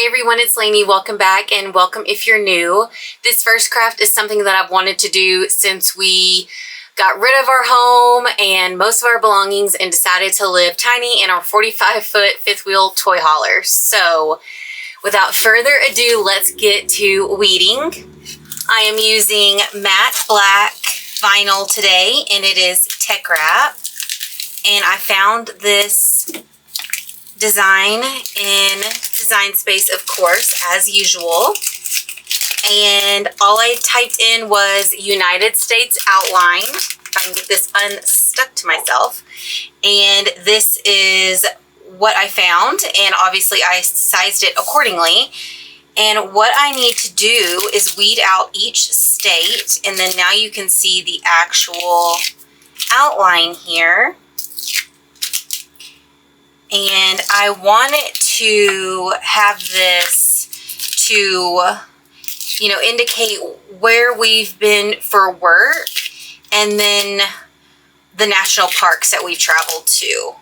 Hey everyone, it's Lainey. Welcome back and welcome if you're new. This first craft is something that I've wanted to do since we got rid of our home and most of our belongings and decided to live tiny in our 45-foot fifth wheel toy hauler. So without further ado, let's get to weeding. I am using matte black vinyl today and it is Teckwrap. And I found this design in Design Space, of course, as usual. And all I typed in was United States outline. If I can get this unstuck to myself. And this is what I found. And obviously I sized it accordingly. And what I need to do is weed out each state. And then now you can see the actual outline here. And I want it to have this to, you know, indicate where we've been for work and then the national parks that we've traveled to.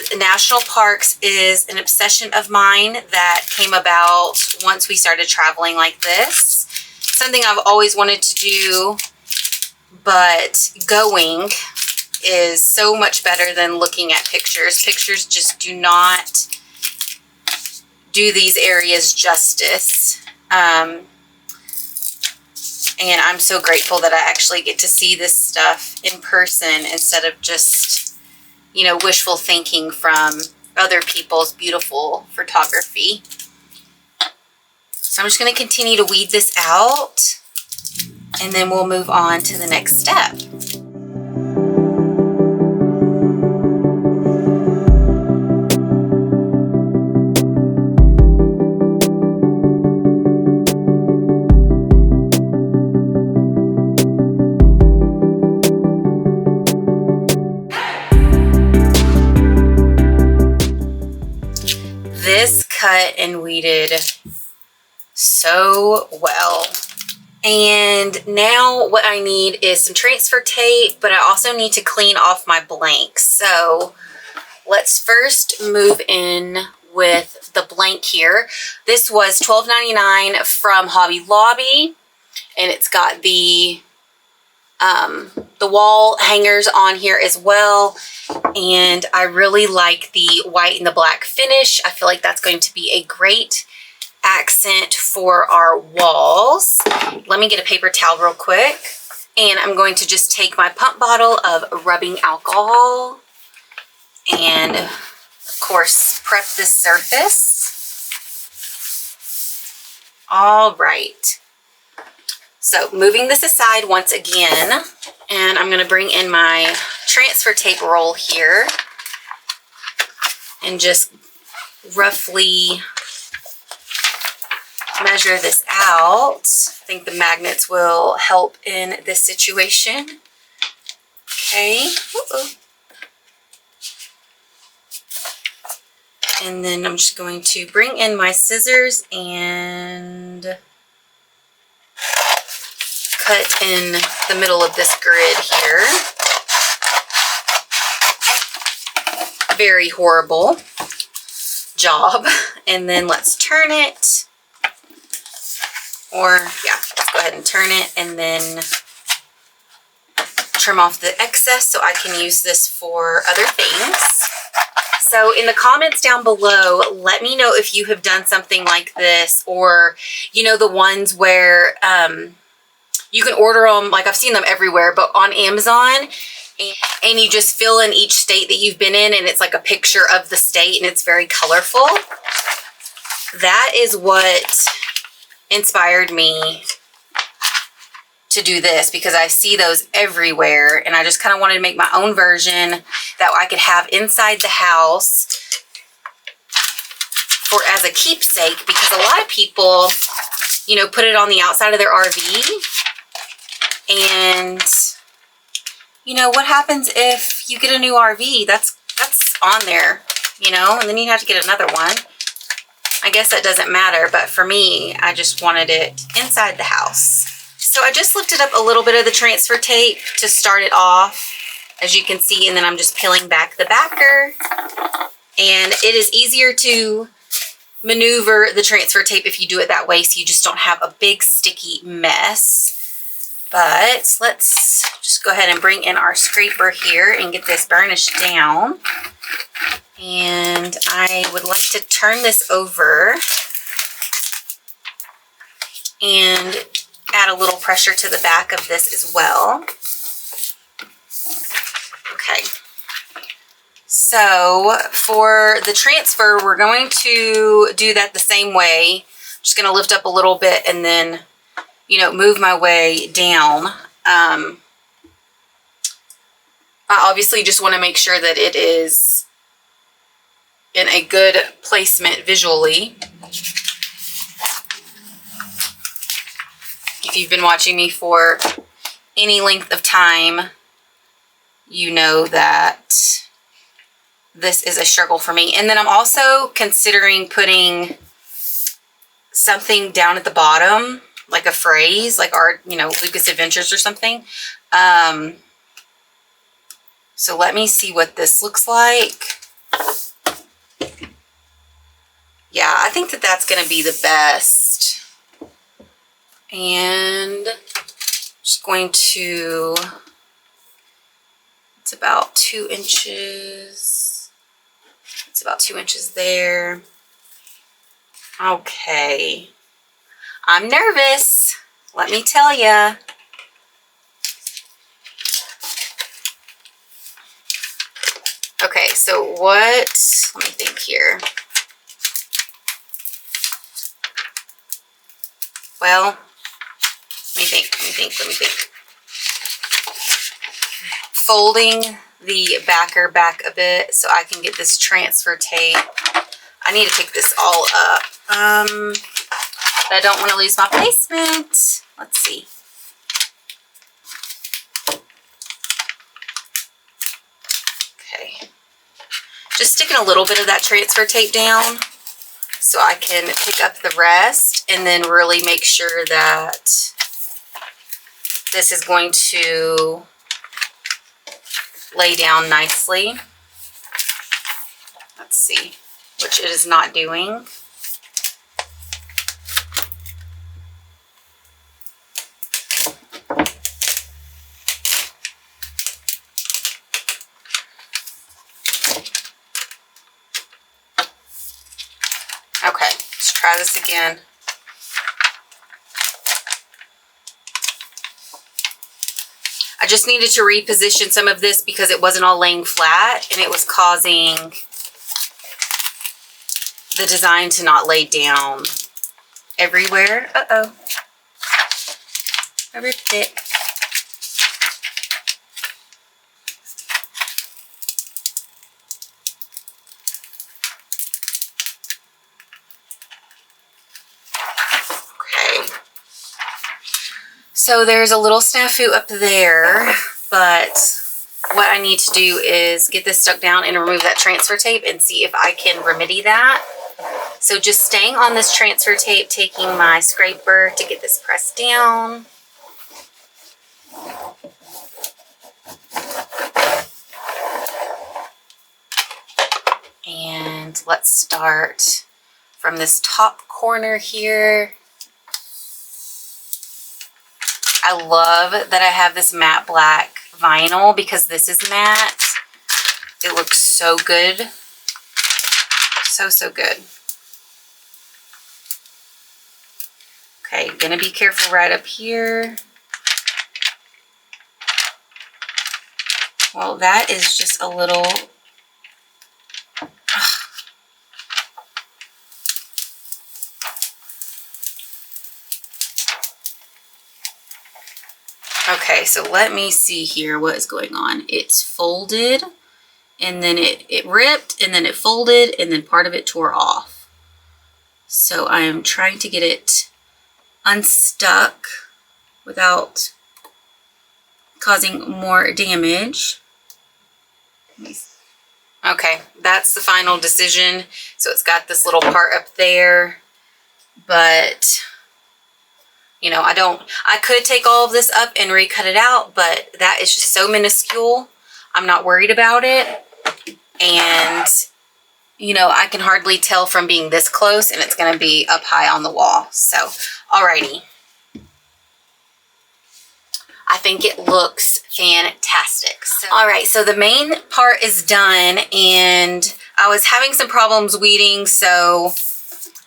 The national parks is an obsession of mine that came about once we started traveling like this. Something I've always wanted to do, but going is so much better than looking at pictures. Pictures just do not do these areas justice. And I'm so grateful that I actually get to see this stuff in person instead of just, you know, wishful thinking from other people's beautiful photography. So I'm just going to continue to weed this out and then we'll move on to the next step. This cut and weeded so well. And now what I need is some transfer tape, but I also need to clean off my blanks. So let's first move in with the blank here. This was $12.99 from Hobby Lobby, and it's got the wall hangers on here as well. And I really like the white and the black finish. I feel like that's going to be a great accent for our walls. Let me get a paper towel real quick. And I'm going to just take my pump bottle of rubbing alcohol and, of course, prep this surface. All right. So moving this aside once again, and I'm going to bring in my transfer tape roll here and just roughly measure this out. I think the magnets will help in this situation. Okay. And then I'm just going to bring in my scissors and cut in the middle of this grid here. Very horrible job. And then let's turn it. Or, yeah, let's go ahead and turn it and then trim off the excess so I can use this for other things. So in the comments down below, let me know if you have done something like this, or, you know, the ones where you can order them, like I've seen them everywhere, but on Amazon, and you just fill in each state that you've been in, and it's like a picture of the state, and it's very colorful. That is what inspired me to do this, because I see those everywhere, and I just kind of wanted to make my own version that I could have inside the house for as a keepsake, because a lot of people, you know, put it on the outside of their RV. And, you know, what happens if you get a new RV? That's on there, you know, and then you have to get another one. I guess that doesn't matter, but for me, I just wanted it inside the house. So I just lifted up a little bit of the transfer tape to start it off, as you can see, and then I'm just peeling back the backer. And it is easier to maneuver the transfer tape if you do it that way, so you just don't have a big sticky mess. But let's just go ahead and bring in our scraper here and get this burnished down. And I would like to turn this over and add a little pressure to the back of this as well. Okay. So for the transfer, we're going to do that the same way. I'm just going to lift up a little bit and then, you know, move my way down. I obviously just want to make sure that it is in a good placement visually. If you've been watching me for any length of time, you know that this is a struggle for me. And then I'm also considering putting something down at the bottom, like a phrase, like our, you know, Lucas Adventures or something. So let me see what this looks like. Yeah, I think that that's going to be the best. And I'm just going to, it's about 2 inches. It's about 2 inches there. Okay. I'm nervous, let me tell ya. Okay, so what, let me think here. Well, let me think. Folding the backer back a bit so I can get this transfer tape. I need to pick this all up. But I don't want to lose my placement. Let's see. Okay. Just sticking a little bit of that transfer tape down so I can pick up the rest and then really make sure that this is going to lay down nicely. Let's see, which it is not doing. Okay, let's try this again. I just needed to reposition some of this because it wasn't all laying flat and it was causing the design to not lay down everywhere. Uh-oh. I ripped it. So there's a little snafu up there, but what I need to do is get this stuck down and remove that transfer tape and see if I can remedy that. So just staying on this transfer tape, taking my scraper to get this pressed down. And let's start from this top corner here. I love that I have this matte black vinyl because this is matte. It looks so good. So good. Okay, gonna be careful right up here. Well, that is just a little... Okay, so let me see here what is going on. It's folded, and then it ripped, and then it folded, and then part of it tore off. So I am trying to get it unstuck without causing more damage. Okay, that's the final decision. So it's got this little part up there, but... You know, I could take all of this up and recut it out, but that is just so minuscule. I'm not worried about it. And you know, I can hardly tell from being this close, and it's going to be up high on the wall. So, alrighty. I think it looks fantastic. So, all right, so the main part is done, and I was having some problems weeding, so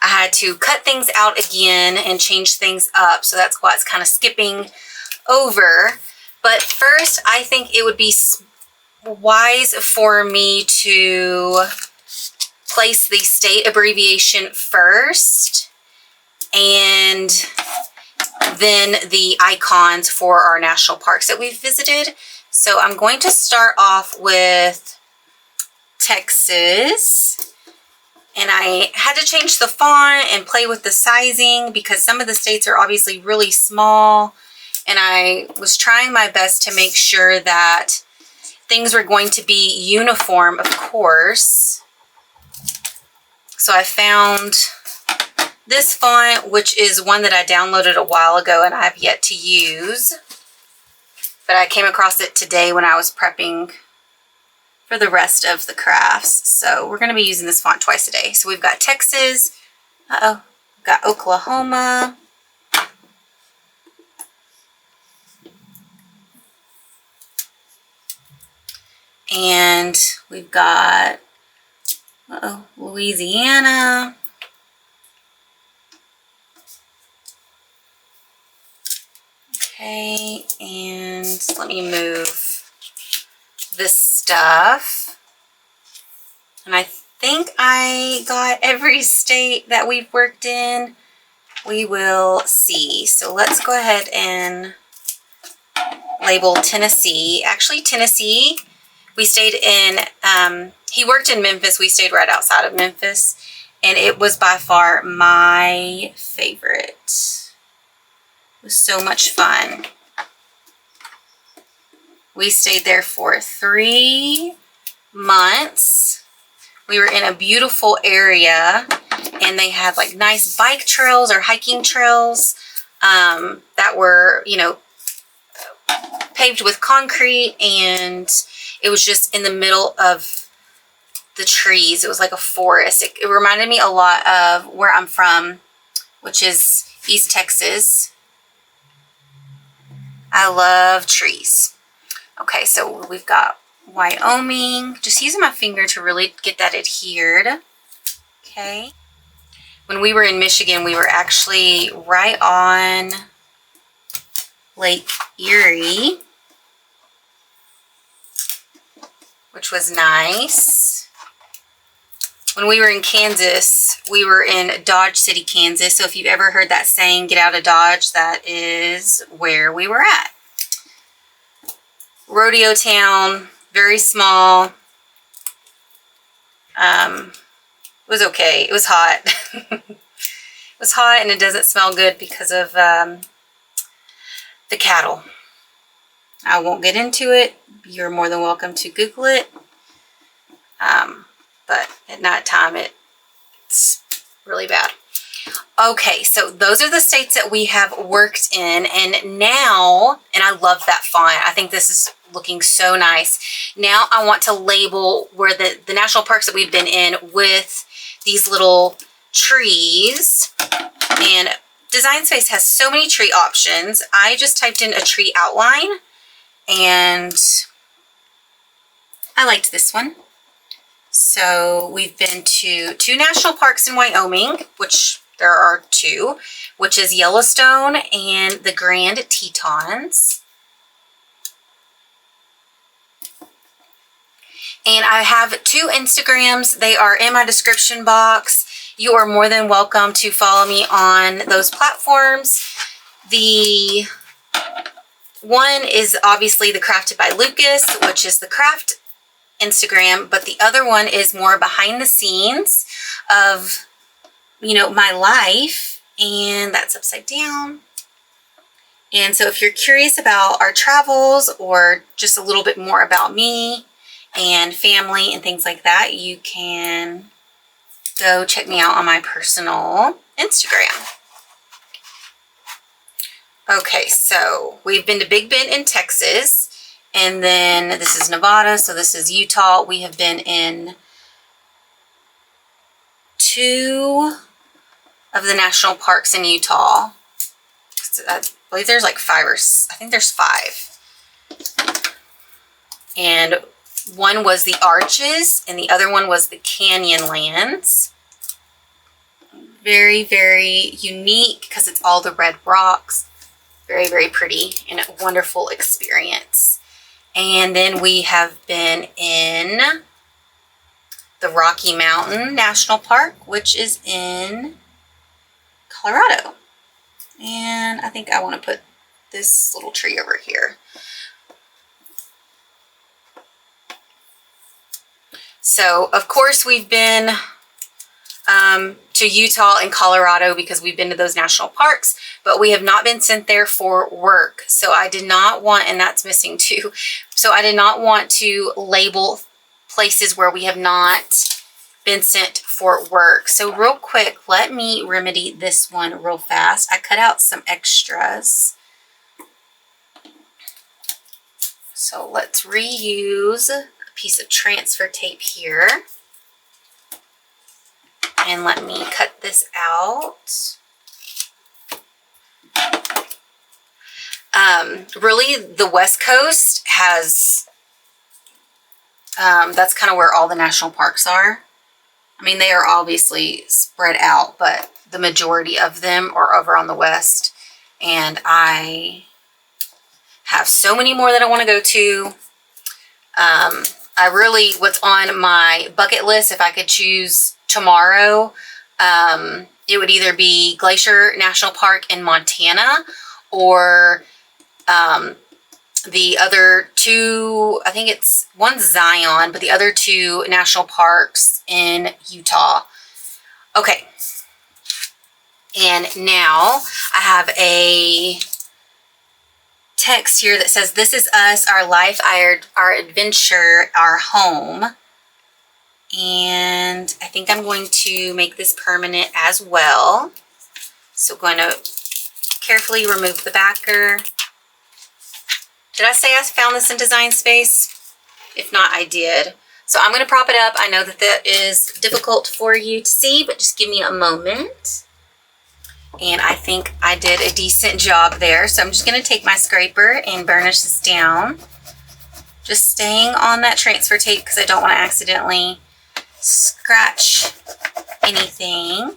I had to cut things out again and change things up. So that's why it's kind of skipping over. But first, I think it would be wise for me to place the state abbreviation first, and then the icons for our national parks that we've visited. So I'm going to start off with Texas. And I had to change the font and play with the sizing because some of the states are obviously really small. And I was trying my best to make sure that things were going to be uniform, of course. So I found this font, which is one that I downloaded a while ago and I have yet to use. But I came across it today when I was prepping for the rest of the crafts. So we're going to be using this font twice a day. So we've got Texas. We've got Oklahoma. And we've got Louisiana. Okay, and let me move this stuff. And I think I got every state that we've worked in. We will see. So let's go ahead and label Tennessee. Actually, Tennessee, we stayed in, he worked in Memphis. We stayed right outside of Memphis. And it was by far my favorite. It was so much fun. We stayed there for 3 months. We were in a beautiful area, and they had like nice bike trails or hiking trails that were, you know, paved with concrete, and it was just in the middle of the trees. It was like a forest. It reminded me a lot of where I'm from, which is East Texas. I love trees. Okay, so we've got Wyoming. Just using my finger to really get that adhered. Okay. When we were in Michigan, we were actually right on Lake Erie, which was nice. When we were in Kansas, we were in Dodge City, Kansas. So if you've ever heard that saying, get out of Dodge, that is where we were at. Rodeo town, very small. It was okay. It was hot. It was hot, and it doesn't smell good because of the cattle. I won't get into it. You're more than welcome to Google it. But at nighttime, it's really bad. Okay, so those are the states that we have worked in. And now, and I love that font. I think this is looking so nice. Now I want to label where the national parks that we've been in with these little trees. And Design Space has so many tree options. I just typed in a tree outline, and I liked this one. So we've been to 2 national parks in Wyoming, which there are 2, which is Yellowstone and the Grand Tetons. And I have 2 Instagrams. They are in my description box. You are more than welcome to follow me on those platforms. The one is obviously the Crafted by Lucas, which is the craft Instagram, but the other one is more behind the scenes of, you know, my life, and that's upside down. And so if you're curious about our travels or just a little bit more about me and family and things like that, you can go check me out on my personal Instagram. Okay, so we've been to Big Bend in Texas. And then this is Nevada, so this is Utah. We have been in 2 of the national parks in Utah. I believe there's like 5 or I think there's 5. And one was the Arches and the other one was the Canyonlands. Very, very unique because it's all the red rocks. Very, very pretty and a wonderful experience. And then we have been in the Rocky Mountain National Park, which is in Colorado. And I think I want to put this little tree over here. So, of course, we've been to Utah and Colorado because we've been to those national parks, but we have not been sent there for work. So I did not want, and that's missing too, so I did not want to label places where we have not been sent for work. So real quick, let me remedy this one real fast. I cut out some extras. So let's reuse a piece of transfer tape here. And let me cut this out. Really, the West Coast has, that's kind of where all the national parks are. I mean, they are obviously spread out, but the majority of them are over on the West. And I have so many more that I want to go to. What's on my bucket list, if I could choose tomorrow, it would either be Glacier National Park in Montana or the other 2, I think it's one's Zion, but the other 2 national parks in Utah. Okay. And now I have a text here that says, "This is us, our life, our adventure, our home." And I think I'm going to make this permanent as well. So I'm going to carefully remove the backer. Did I say I found this in Design Space? If not, I did. So I'm going to prop it up. I know that that is difficult for you to see, but just give me a moment. And I think I did a decent job there. So I'm just going to take my scraper and burnish this down. Just staying on that transfer tape because I don't want to accidentally scratch anything.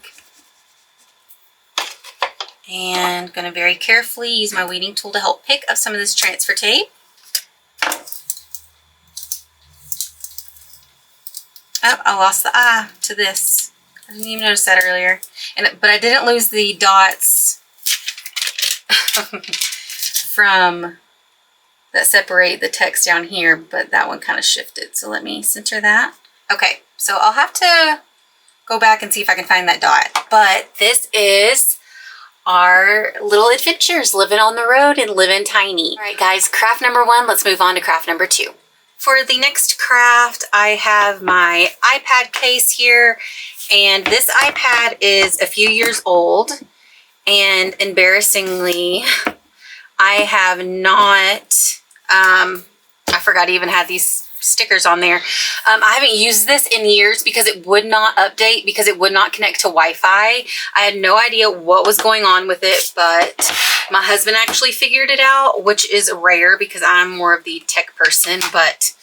And going to very carefully use my weeding tool to help pick up some of this transfer tape. Oh, I lost the eye to this. I didn't even notice that earlier. But I didn't lose the dots from that separate the text down here, but that one kind of shifted. So let me center that. Okay, so I'll have to go back and see if I can find that dot. But this is our little adventures, living on the road and living tiny. All right, guys, craft number 1. Let's move on to craft number 2. For the next craft, I have my iPad case here, and this iPad is a few years old, and embarrassingly, I have not, I forgot I even had these stickers on there. I haven't used this in years because it would not update, because it would not connect to Wi-Fi. I had no idea what was going on with it, but my husband actually figured it out, which is rare because I'm more of the tech person, but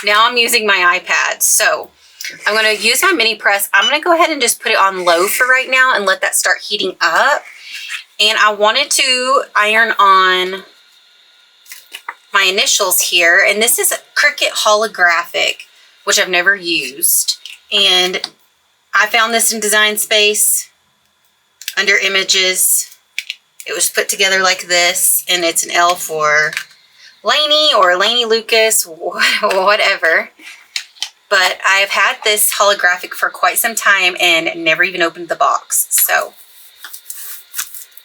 now I'm using my iPad. So I'm going to use my mini press. I'm going to go ahead and just put it on low for right now and let that start heating up. And I wanted to iron on my initials here, and this is a Cricut holographic, which I've never used, and I found this in Design Space under Images. It was put together like this, and it's an L for Lainey or Lainey Lucas, whatever. But I've had this holographic for quite some time and never even opened the box. So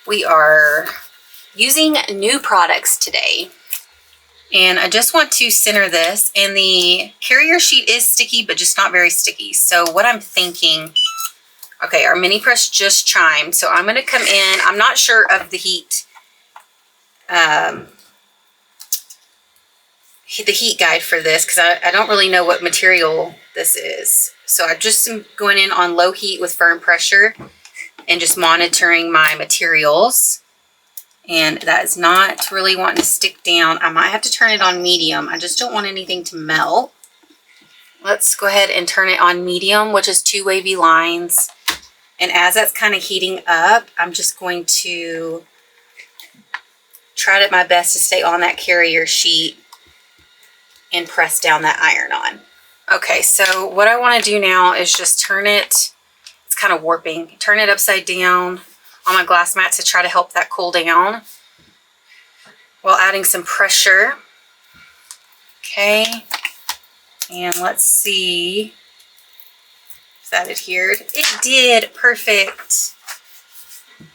we are using new products today. And I just want to center this, and the carrier sheet is sticky, but just not very sticky. So what I'm thinking, okay, our mini press just chimed, so I'm going to come in. I'm not sure of the heat the heat guide for this because I don't really know what material this is. So I just am going in on low heat with firm pressure and just monitoring my materials. And that is not really wanting to stick down. I might have to turn it on medium. I just don't want anything to melt. Let's go ahead and turn it on medium, which is 2 wavy lines. And as that's kind of heating up, I'm just going to try my best to stay on that carrier sheet and press down that iron on. Okay, so what I want to do now is just turn it, it's kind of warping, turn it upside down on my glass mat to try to help that cool down while adding some pressure. Okay, and let's see if that adhered. It did, perfect.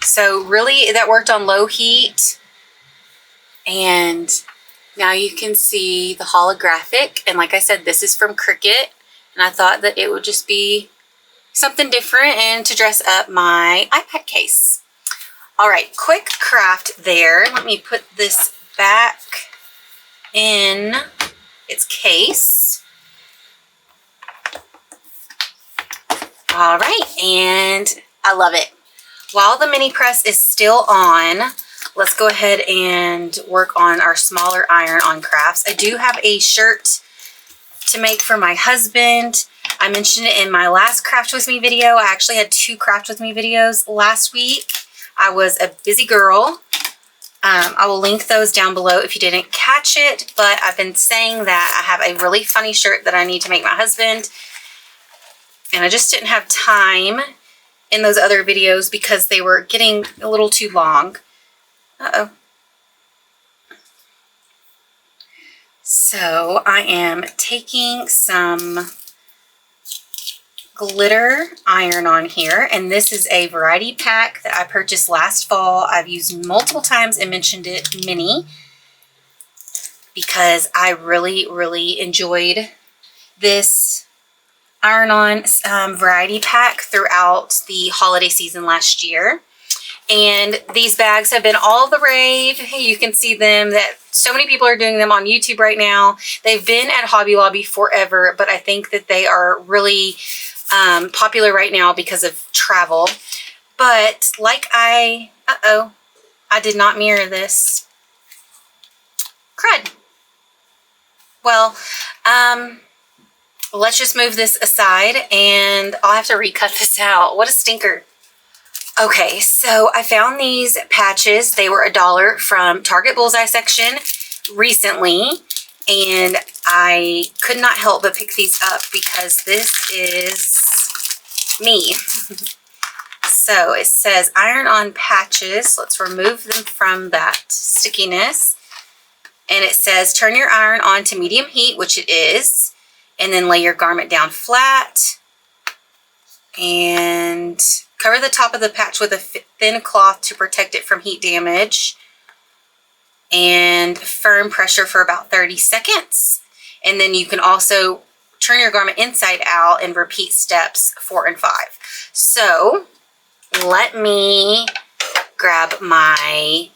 So really that worked on low heat, and now you can see the holographic. And like I said, this is from Cricut, and I thought that it would just be something different and to dress up my iPad case. All right, quick craft there. Let me put this back in its case. All right, and I love it. While the mini press is still on, let's go ahead and work on our smaller iron-on crafts. I do have a shirt to make for my husband. I mentioned it in my last Craft With Me video. I actually had 2 Craft With Me videos last week. I was a busy girl. I will link those down below if you didn't catch it, but I've been saying that I have a really funny shirt that I need to make my husband, and I just didn't have time in those other videos because they were getting a little too long. Uh-oh. So I am taking some glitter iron-on here, and this is a variety pack that I purchased last fall. I've used multiple times and mentioned it many because I really enjoyed this iron-on variety pack throughout the holiday season last year. And these bags have been all the rave. You can see them, that so many people are doing them on YouTube right now. They've been at Hobby Lobby forever, but I think that they are really popular right now because of travel. But like I did not mirror this. Crud. Well, let's just move this aside and I'll have to recut this out. What a stinker. Okay, so I found these patches. They were $1 from Target Bullseye section recently, and I could not help but pick these up because this is me. So it says iron-on patches. Let's remove them from that stickiness. And it says turn your iron on to medium heat, which it is, and then lay your garment down flat and cover the top of the patch with a thin cloth to protect it from heat damage, and firm pressure for about 30 seconds. And then you can also turn your garment inside out and repeat steps 4 and 5. So let me grab my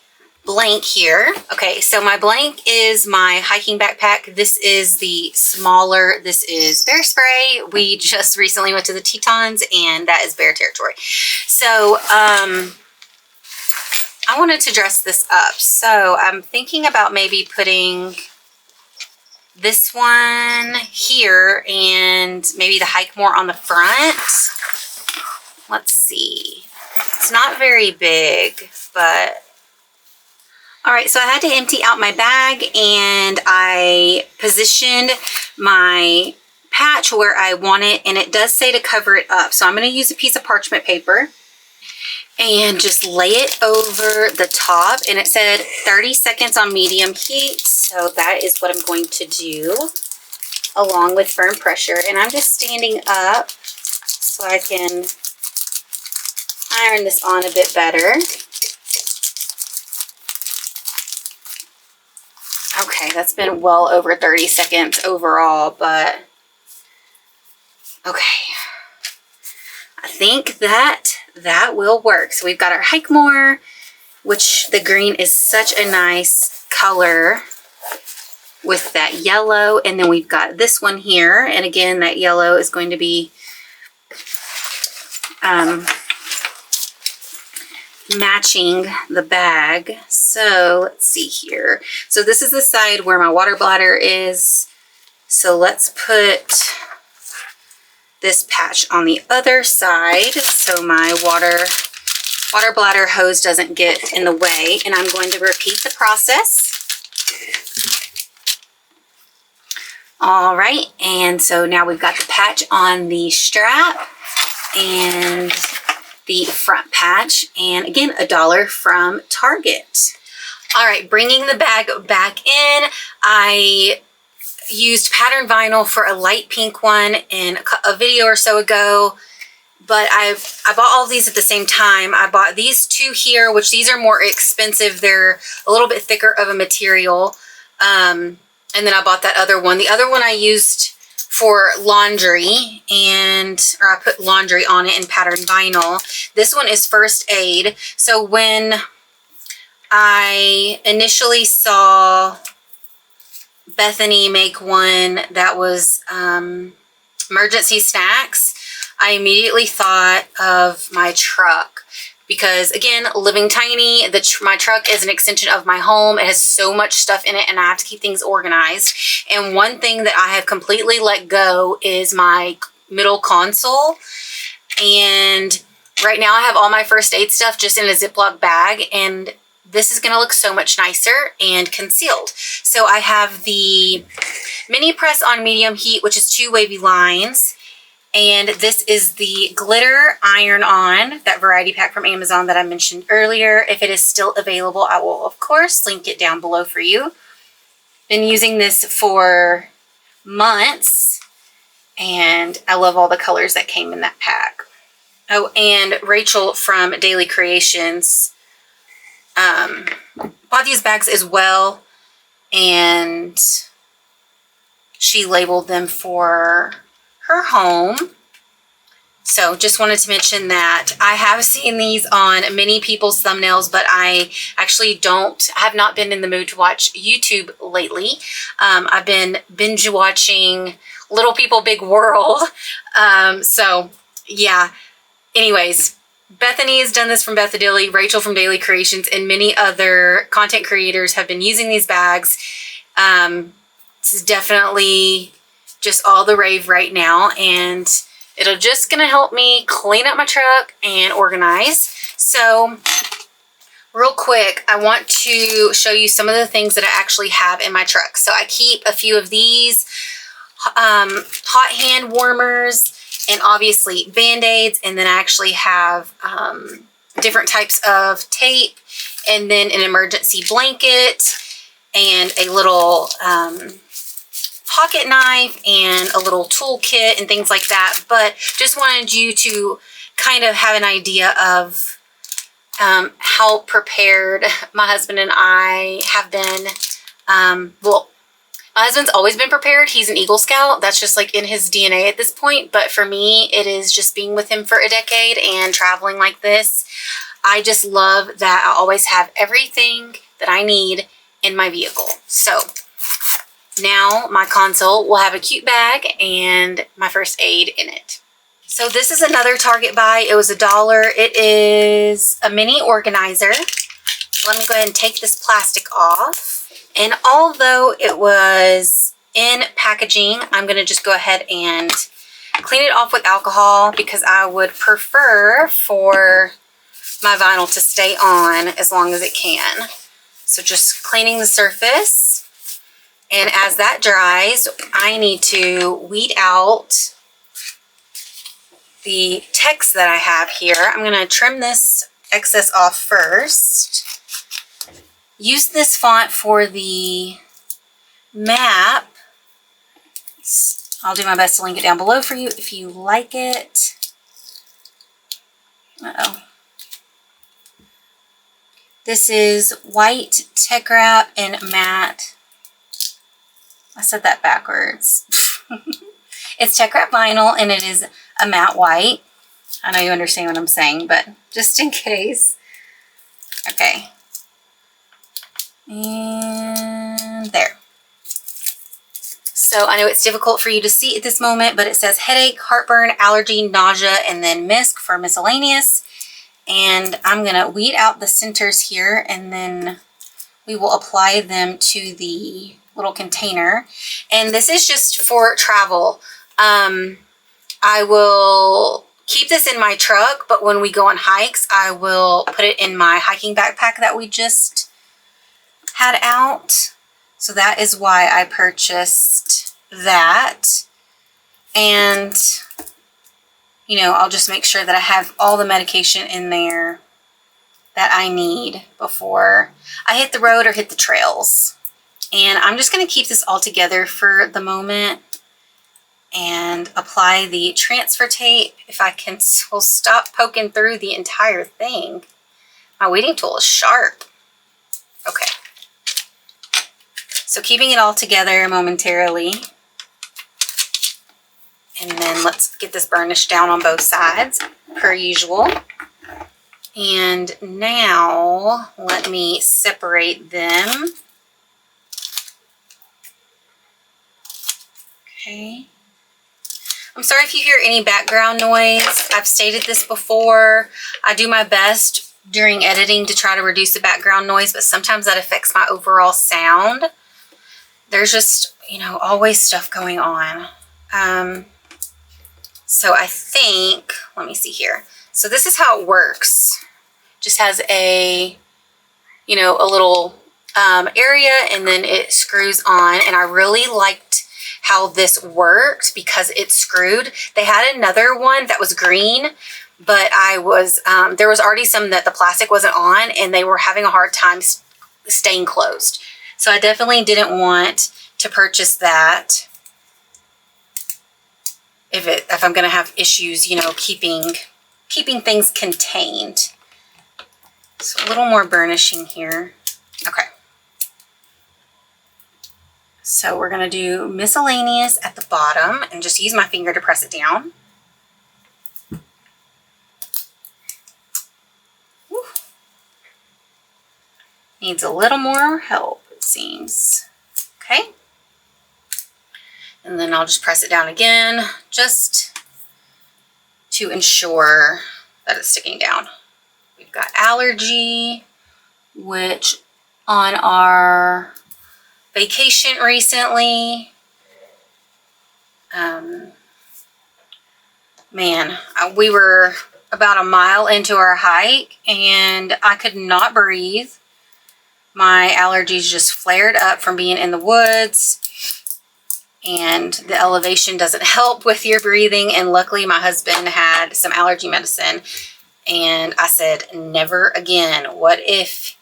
blank here. Okay, so my blank is my hiking backpack. This is the smaller. This is bear spray. We just recently went to the Tetons, and that is bear territory. So I wanted to dress this up. So I'm thinking about maybe putting this one here and maybe the hike more on the front. Let's see. It's not very big, but all right, so I had to empty out my bag, and I positioned my patch where I want it, and it does say to cover it up. So I'm going to use a piece of parchment paper and just lay it over the top, and it said 30 seconds on medium heat. So that is what I'm going to do along with firm pressure. And I'm just standing up so I can iron this on a bit better. Okay, that's been well over 30 seconds overall, but okay. I think that will work. So we've got our hike more, which the green is such a nice color with that yellow. And then we've got this one here. And again, that yellow is going to be matching the bag. So let's see here. So this is the side where my water bladder is. So let's put this patch on the other side so my water bladder hose doesn't get in the way. And I'm going to repeat the process. All right, and so now we've got the patch on the strap and the front patch, and again, $1 from Target. All right, bringing the bag back in, I used pattern vinyl for a light pink one in a video or so ago, but I bought all of these at the same time. I bought these two here, which these are more expensive. They're a little bit thicker of a material, and then I bought that other one. The other one I used for laundry, or I put laundry on it in pattern vinyl. This one is first aid. So when I initially saw Bethany make one that was emergency snacks, I immediately thought of my truck. Because again, living tiny, my truck is an extension of my home. It has so much stuff in it and I have to keep things organized. And one thing that I have completely let go is my middle console. And right now I have all my first aid stuff just in a Ziploc bag, and this is gonna look so much nicer and concealed. So I have the mini press on medium heat, which is 2 wavy lines. And this is the glitter iron-on, that variety pack from Amazon that I mentioned earlier. If it is still available, I will, of course, link it down below for you. Been using this for months, and I love all the colors that came in that pack. Oh, and Rachel from Daily Creations bought these bags as well, and she labeled them for her home. So just wanted to mention that. I have seen these on many people's thumbnails, but I actually have not been in the mood to watch YouTube lately. I've been binge watching Little People Big World. So yeah, anyways, Bethany has done this from Bethadilly, Rachel from Daily Creations, and many other content creators have been using these bags. This is definitely just all the rave right now, and it'll just gonna help me clean up my truck and organize. So real quick, I want to show you some of the things that I actually have in my truck. So I keep a few of these hot hand warmers, and obviously Band-Aids, and then I actually have different types of tape, and then an emergency blanket, and a little pocket knife, and a little toolkit, and things like that. But just wanted you to kind of have an idea of how prepared my husband and I have been. Well, my husband's always been prepared. He's an Eagle Scout. That's just like in his DNA at this point. But for me, it is just being with him for a decade and traveling like this. I just love that I always have everything that I need in my vehicle. So now my console will have a cute bag and my first aid in it. So this is another Target buy. It was $1. It is a mini organizer. So let me go ahead and take this plastic off. And although it was in packaging, I'm going to just go ahead and clean it off with alcohol, because I would prefer for my vinyl to stay on as long as it can. So just cleaning the surface. And as that dries, I need to weed out the text that I have here. I'm going to trim this excess off first. Use this font for the map. I'll do my best to link it down below for you if you like it. Uh-oh. This is white Teckwrap and matte. I said that backwards. It's Teckwrap vinyl, and it is a matte white. I know you understand what I'm saying, but just in case. Okay. And there. So I know it's difficult for you to see at this moment, but it says headache, heartburn, allergy, nausea, and then misc for miscellaneous. And I'm gonna weed out the centers here, and then we will apply them to the little container. And this is just for travel. I will keep this in my truck, but when we go on hikes, I will put it in my hiking backpack that we just had out. So that is why I purchased that. And, you know, I'll just make sure that I have all the medication in there that I need before I hit the road or hit the trails. And I'm just going to keep this all together for the moment and apply the transfer tape. If I can, will stop poking through the entire thing. My weeding tool is sharp. Okay. So keeping it all together momentarily. And then let's get this burnish down on both sides, per usual. And now let me separate them. Okay. I'm sorry if you hear any background noise. I've stated this before. I do my best during editing to try to reduce the background noise, but sometimes that affects my overall sound. There's just, you know, always stuff going on. So I think, let me see here. So this is how it works. Just has a, you know, a little area, and then it screws on. And I really liked how this worked because it's screwed. They had another one that was green, but I was, there was already some that the plastic wasn't on, and they were having a hard time staying closed. So I definitely didn't want to purchase that if I'm going to have issues, you know, keeping things contained. So a little more burnishing here. Okay. So we're going to do miscellaneous at the bottom and just use my finger to press it down. Whew. Needs a little more help, it seems. Okay. And then I'll just press it down again, just to ensure that it's sticking down. We've got allergy, which on our vacation recently, we were about a mile into our hike and I could not breathe. My allergies just flared up from being in the woods, and the elevation doesn't help with your breathing. And luckily my husband had some allergy medicine, and I said, never again. What if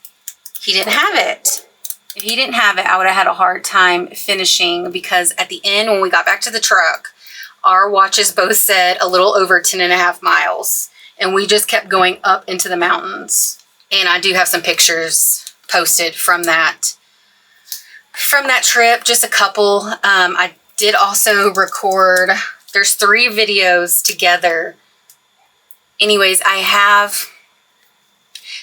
he didn't have it? If he didn't have it, I would have had a hard time finishing, because at the end, when we got back to the truck, our watches both said a little over 10.5 miles, and we just kept going up into the mountains. And I do have some pictures posted from that trip, just a couple. I did also record, there's 3 videos together. Anyways, I have,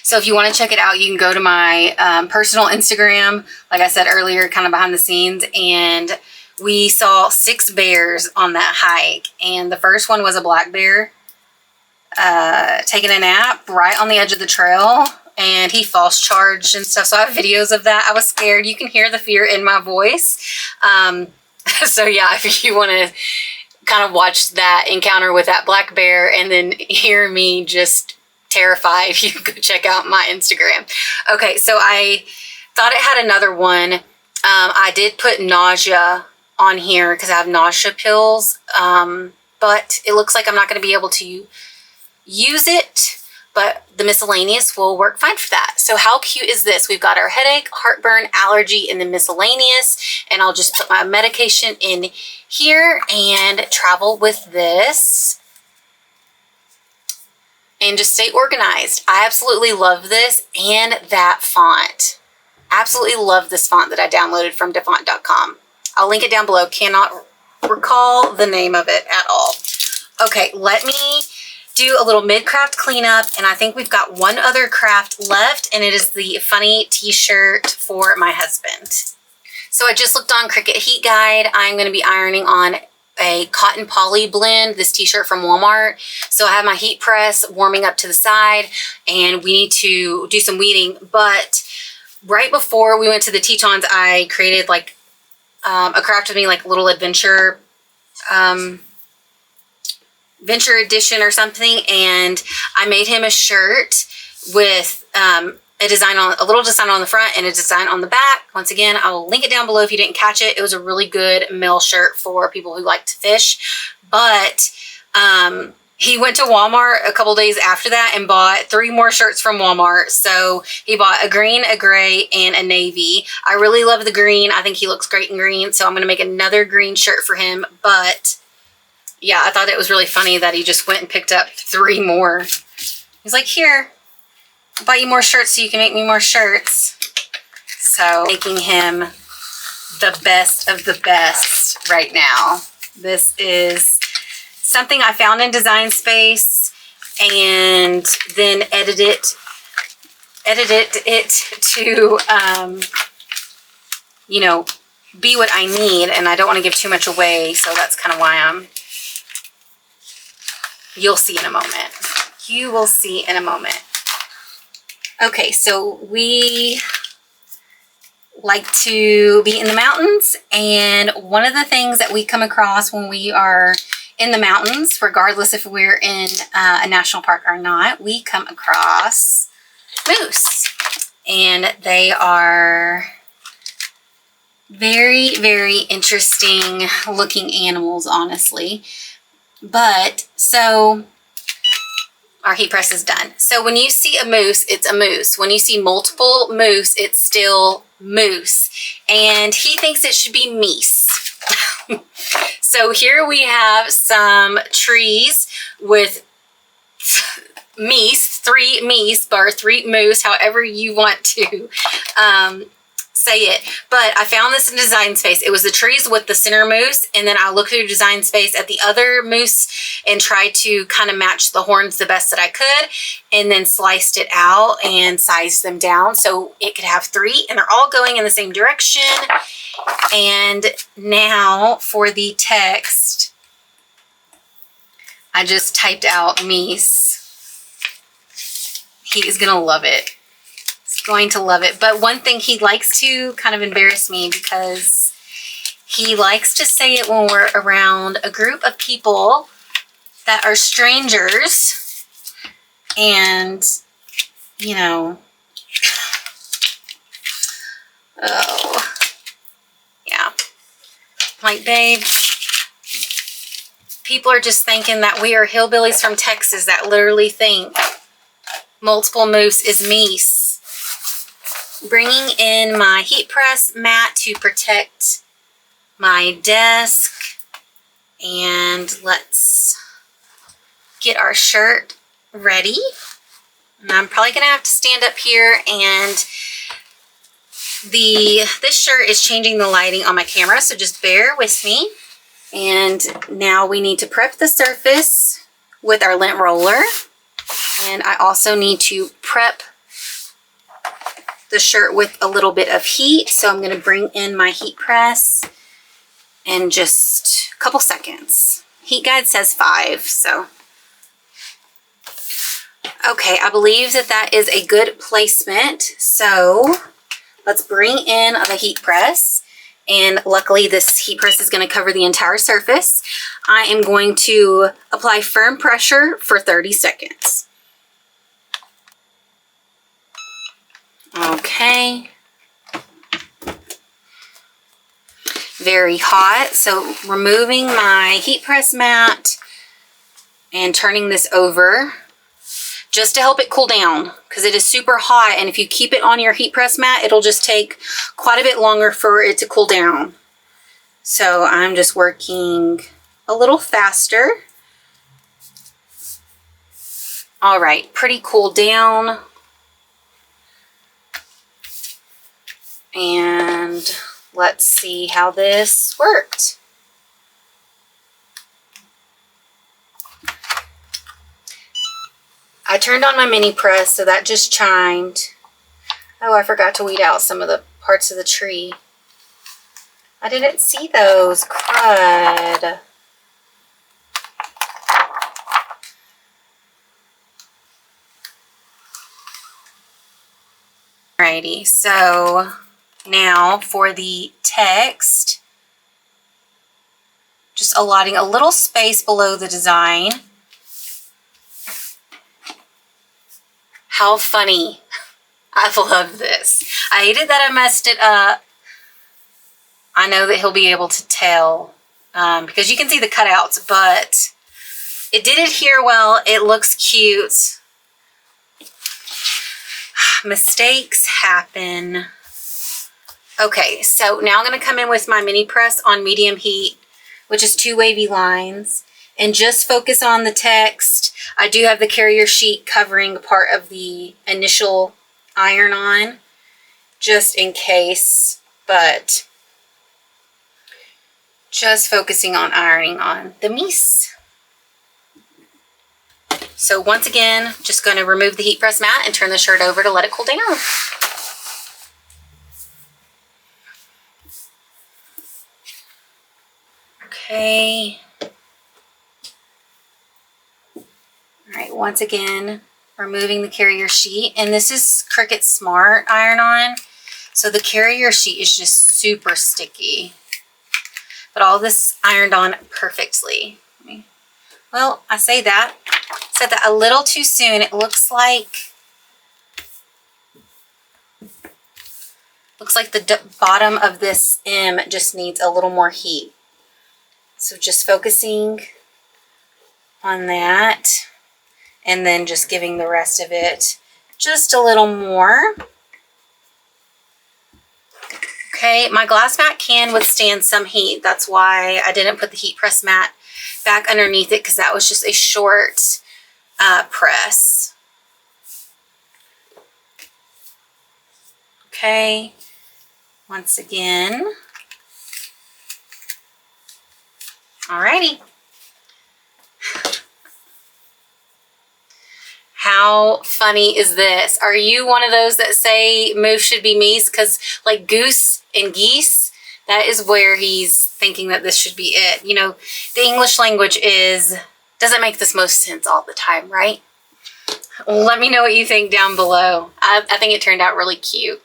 so if you want to check it out, you can go to my personal Instagram, like I said earlier, kind of behind the scenes. And we saw 6 bears on that hike. And the first one was a black bear taking a nap right on the edge of the trail. And he false charged and stuff. So I have videos of that. I was scared. You can hear the fear in my voice. So yeah, if you want to kind of watch that encounter with that black bear and then hear me just terrified, you can go check out my Instagram. Okay, so I thought it had another one. I did put nausea on here because I have nausea pills, but it looks like I'm not going to be able to use it, but the miscellaneous will work fine for that. So how cute is this? We've got our headache, heartburn, allergy, and the miscellaneous, and I'll just put my medication in here and travel with this and just stay organized. I absolutely love this and that font. Absolutely love this font that I downloaded from defont.com. I'll link it down below. Cannot recall the name of it at all. Okay, let me do a little mid-craft cleanup, and I think we've got one other craft left, and it is the funny t-shirt for my husband. So I just looked on Cricut Heat Guide. I'm going to be ironing on a cotton poly blend, this t-shirt from Walmart. So I have my heat press warming up to the side, and we need to do some weeding. But right before we went to the Tetons, I created like a craft with me, like a little adventure venture edition or something, and I made him a shirt with a design on, a little design on the front and a design on the back. Once again, I will link it down below if you didn't catch it. It was a really good male shirt for people who like to fish. But he went to Walmart a couple days after that and bought 3 more shirts from Walmart. So he bought a green, a gray, and a navy. I really love the green. I think he looks great in green. So I'm going to make another green shirt for him. But yeah, I thought it was really funny that he just went and picked up 3 more. He's like, here, I'll buy you more shirts so you can make me more shirts. So making him the best of the best right now. This is something I found in Design Space and then edited it to, you know, be what I need. And I don't want to give too much away. So that's kind of why you'll see in a moment. You will see in a moment. Okay, so we like to be in the mountains, and one of the things that we come across when we are in the mountains, regardless if we're in a national park or not, we come across moose. And they are very, very interesting looking animals, honestly. But so our heat press is done. So when you see a moose, it's a moose. When you see multiple moose, it's still moose. And he thinks it should be meese. So here we have some trees with meese, 3 meese, or 3 moose, however you want to say it. But I found this in Design Space. It was the trees with the center moose, and then I looked through Design Space at the other moose and tried to kind of match the horns the best that I could, and then sliced it out and sized them down so it could have 3, and they're all going in the same direction. And now for the text, I just typed out meese. He is gonna love it. Going to love it. But one thing, he likes to kind of embarrass me because he likes to say it when we're around a group of people that are strangers, and you know, oh yeah, like, babe, people are just thinking that we are hillbillies from Texas that literally think multiple moose is meese. Bringing in my heat press mat to protect my desk, and let's get our shirt ready. And I'm probably gonna have to stand up here, and this shirt is changing the lighting on my camera, so just bear with me. And now we need to prep the surface with our lint roller, and I also need to prep the shirt with a little bit of heat. So I'm going to bring in my heat press in just a couple seconds. Heat Guide says 5, so. Okay, I believe that that is a good placement. So let's bring in the heat press. And luckily this heat press is going to cover the entire surface. I am going to apply firm pressure for 30 seconds. Okay, very hot. So removing my heat press mat and turning this over just to help it cool down, because it is super hot, and if you keep it on your heat press mat, it'll just take quite a bit longer for it to cool down. So I'm just working a little faster. All right, pretty cool down. And let's see how this worked. I turned on my mini press, so that just chimed. Oh, I forgot to weed out some of the parts of the tree. I didn't see those. Crud. Alrighty, so now for the text, just allotting a little space below the design. How funny. I love this. I hated that I messed it up. I know that he'll be able to tell because you can see the cutouts, but it did adhere well. It looks cute. Mistakes happen. Okay, so now I'm going to come in with my mini press on medium heat, which is 2 wavy lines, and just focus on the text. I do have the carrier sheet covering part of the initial iron on, just in case, but just focusing on ironing on the mies. So once again, just going to remove the heat press mat and turn the shirt over to let it cool down. Okay. All right, once again, removing the carrier sheet. And this is Cricut Smart iron-on. So the carrier sheet is just super sticky. But all this ironed on perfectly. Well, I say that. Said that a little too soon. It looks like the bottom of this M just needs a little more heat. So just focusing on that and then just giving the rest of it just a little more. Okay, my glass mat can withstand some heat. That's why I didn't put the heat press mat back underneath it, because that was just a short press. Okay, once again. Alrighty. How funny is this? Are you one of those that say moose should be meese? Because like goose and geese, that is where he's thinking that this should be it. You know, the English language doesn't make this most sense all the time, right? Let me know what you think down below. I think it turned out really cute.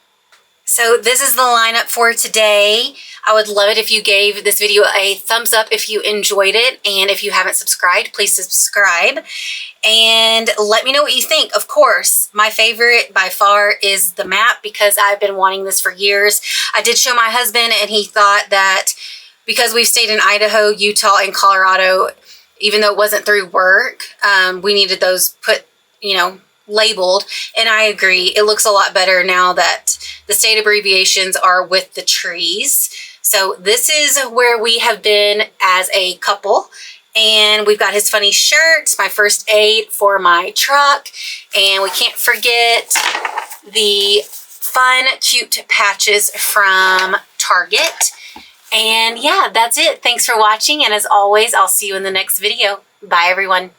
So this is the lineup for today. I would love it if you gave this video a thumbs up if you enjoyed it. And if you haven't subscribed, please subscribe. And let me know what you think. Of course, my favorite by far is the map, because I've been wanting this for years. I did show my husband, and he thought that because we've stayed in Idaho, Utah, and Colorado, even though it wasn't through work, we needed those put, you know, labeled. And I agree. It looks a lot better now that the state abbreviations are with the trees. So this is where we have been as a couple. And we've got his funny shirt, my first aid for my truck. And we can't forget the fun, cute patches from Target. And yeah, that's it. Thanks for watching. And as always, I'll see you in the next video. Bye, everyone.